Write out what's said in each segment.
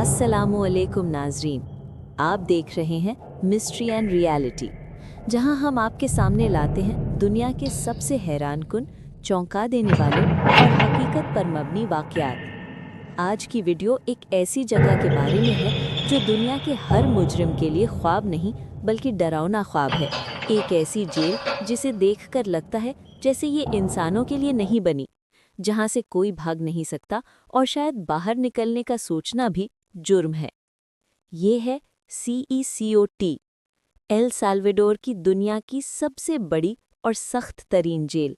अस्सलामुअलैकुम नाजरीन, आप देख रहे हैं मिस्ट्री एंड रियलिटी, जहां हम आपके सामने लाते हैं दुनिया के सबसे हैरानकुन, चौंका देने वाले और हकीकत पर मबनी वाक़यात। आज की वीडियो एक ऐसी जगह के बारे में है जो दुनिया के हर मुजरिम के लिए ख्वाब नहीं बल्कि डरावना ख्वाब है। एक ऐसी जेल जिसे देखकर लगता है जैसे ये इंसानों के लिए नहीं बनी, जहां से कोई भाग नहीं सकता और शायद बाहर निकलने का सोचना भी जुर्म है। ये है CECOT, एल साल्वाडोर की दुनिया की सबसे बड़ी और सख्त तरीन जेल।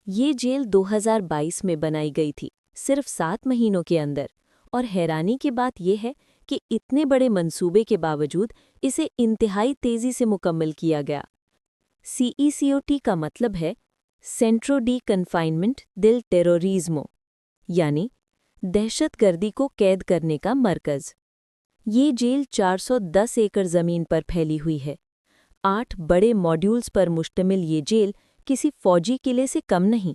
ये जेल 2022 में बनाई गई थी, सिर्फ 7 महीनों के अंदर, और हैरानी की बात यह है कि इतने बड़े मंसूबे के बावजूद इसे इंतहाई तेजी से मुकम्मल किया गया। CECOT का मतलब है सेंट्रो डी कन्फाइनमेंट दिल टेरोरिज्मो, यानी दहशतगर्दी को कैद करने का मरकज़। ये जेल 410 एकड़ ज़मीन पर फैली हुई है। 8 बड़े मॉड्यूल्स पर मुश्तमिल ये जेल किसी फौजी किले से कम नहीं।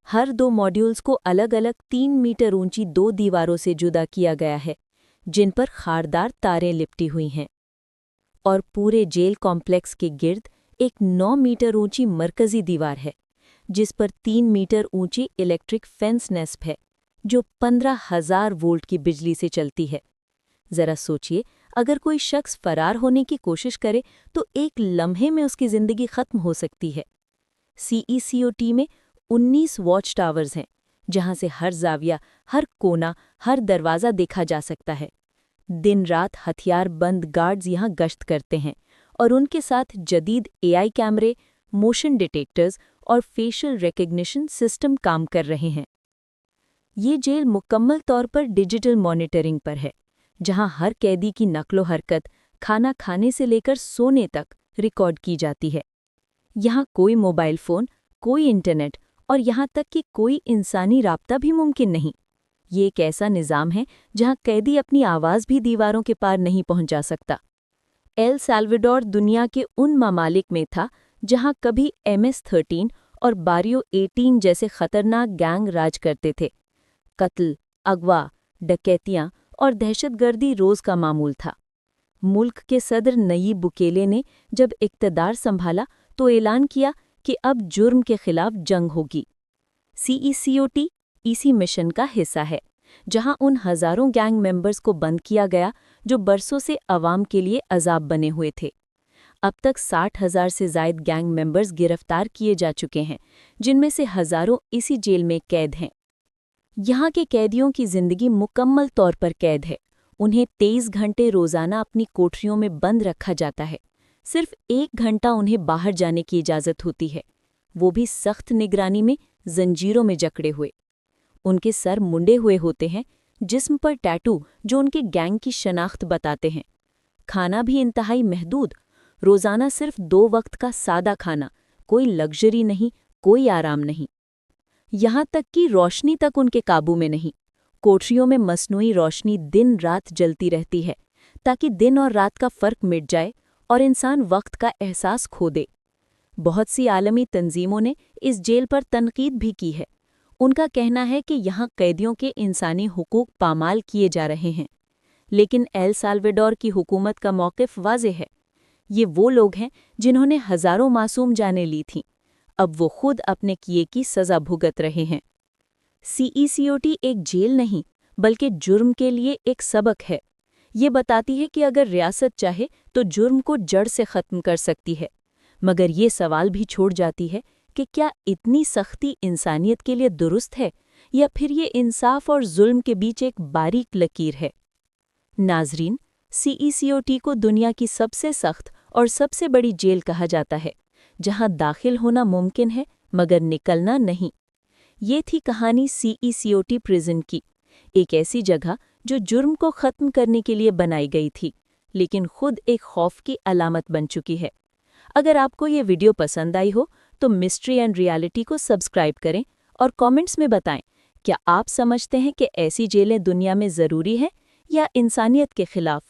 हर 2 मॉड्यूल्स को अलग अलग 3 मीटर ऊंची 2 दीवारों से जुदा किया गया है, जिन पर खारदार तारें लिपटी हुई हैं। और पूरे जेल कॉम्प्लेक्स के गिर्द एक 9 मीटर ऊंची मरकज़ी दीवार है, जिस पर 3 मीटर ऊंची इलेक्ट्रिक फेंस नेस्प है, जो 15,000 वोल्ट की बिजली से चलती है। ज़रा सोचिए, अगर कोई शख्स फरार होने की कोशिश करे तो एक लम्हे में उसकी ज़िंदगी ख़त्म हो सकती है। CECOT में 19 वॉच टावर्स हैं, जहां से हर जाविया, हर कोना, हर दरवाज़ा देखा जा सकता है। दिन रात हथियार बंद गार्ड्स यहाँ गश्त करते हैं, और उनके साथ जदीद AI कैमरे, मोशन डिटेक्टर्स और फेशियल रिकग्निशन सिस्टम काम कर रहे हैं। ये जेल मुकम्मल तौर पर डिजिटल मॉनिटरिंग पर है, जहां हर कैदी की नक्लो हरकत, खाना खाने से लेकर सोने तक रिकॉर्ड की जाती है। यहाँ कोई मोबाइल फ़ोन, कोई इंटरनेट और यहाँ तक कि कोई इंसानी राब्ता भी मुमकिन नहीं। ये एक ऐसा निज़ाम है जहाँ कैदी अपनी आवाज़ भी दीवारों के पार नहीं पहुँचा सकता। एल साल्वाडोर दुनिया के उन ममालिक में था जहाँ कभी MS-13 और बारियो 18 जैसे खतरनाक गैंग राज करते थे। कत्ल, अगवा, डकैतियाँ और दहशतगर्दी रोज़ का मामूल था। मुल्क के सदर नयीब बुकेले ने जब इक़्तिदार संभाला तो ऐलान किया कि अब जुर्म के खिलाफ जंग होगी। CECOT इसी मिशन का हिस्सा है, जहां उन हज़ारों गैंग मेंबर्स को बंद किया गया जो बरसों से अवाम के लिए अजाब बने हुए थे। अब तक 60,000 से ज़ायद गैंग मेंबर्स गिरफ्तार किए जा चुके हैं, जिनमें से हज़ारों इसी जेल में कैद हैं। यहाँ के कैदियों की ज़िंदगी मुकम्मल तौर पर कैद है। उन्हें 23 घंटे रोज़ाना अपनी कोठरियों में बंद रखा जाता है। सिर्फ 1 घंटा उन्हें बाहर जाने की इजाज़त होती है, वो भी सख्त निगरानी में, जंजीरों में जकड़े हुए। उनके सर मुंडे हुए होते हैं, जिस्म पर टैटू जो उनके गैंग की शनाख्त बताते हैं। खाना भी इंतहाई महदूद, रोज़ाना सिर्फ 2 वक्त का सादा खाना, कोई लग्जरी नहीं, कोई आराम नहीं। यहाँ तक कि रोशनी तक उनके काबू में नहीं। कोठरियों में मसनूई रोशनी दिन रात जलती रहती है, ताकि दिन और रात का फ़र्क मिट जाए और इंसान वक्त का एहसास खो दे। बहुत सी आलमी तंजीमों ने इस जेल पर तनकीद भी की है। उनका कहना है कि यहाँ कैदियों के इंसानी हुकूक पामाल किए जा रहे हैं। लेकिन एल साल्वाडोर की हुकूमत का मौक़िफ़ वाज़ेह है। ये वो लोग हैं जिन्होंने हज़ारों मासूम जानें ली थीं, अब वो खुद अपने किए की सज़ा भुगत रहे हैं। CECOT एक जेल नहीं, बल्कि जुर्म के लिए एक सबक है। ये बताती है कि अगर रियासत चाहे तो जुर्म को जड़ से ख़त्म कर सकती है, मगर ये सवाल भी छोड़ जाती है कि क्या इतनी सख्ती इंसानियत के लिए दुरुस्त है, या फिर ये इंसाफ और जुल्म के बीच एक बारीक लकीर है। नाजरीन, CECOT को दुनिया की सबसे सख्त और सबसे बड़ी जेल कहा जाता है, जहां दाखिल होना मुमकिन है मगर निकलना नहीं। ये थी कहानी CECOT प्रिजन की, एक ऐसी जगह जो जुर्म को ख़त्म करने के लिए बनाई गई थी, लेकिन खुद एक खौफ की अलामत बन चुकी है। अगर आपको ये वीडियो पसंद आई हो तो मिस्ट्री एंड रियलिटी को सब्सक्राइब करें और कमेंट्स में बताएं, क्या आप समझते हैं कि ऐसी जेलें दुनिया में ज़रूरी हैं या इंसानियत के खिलाफ।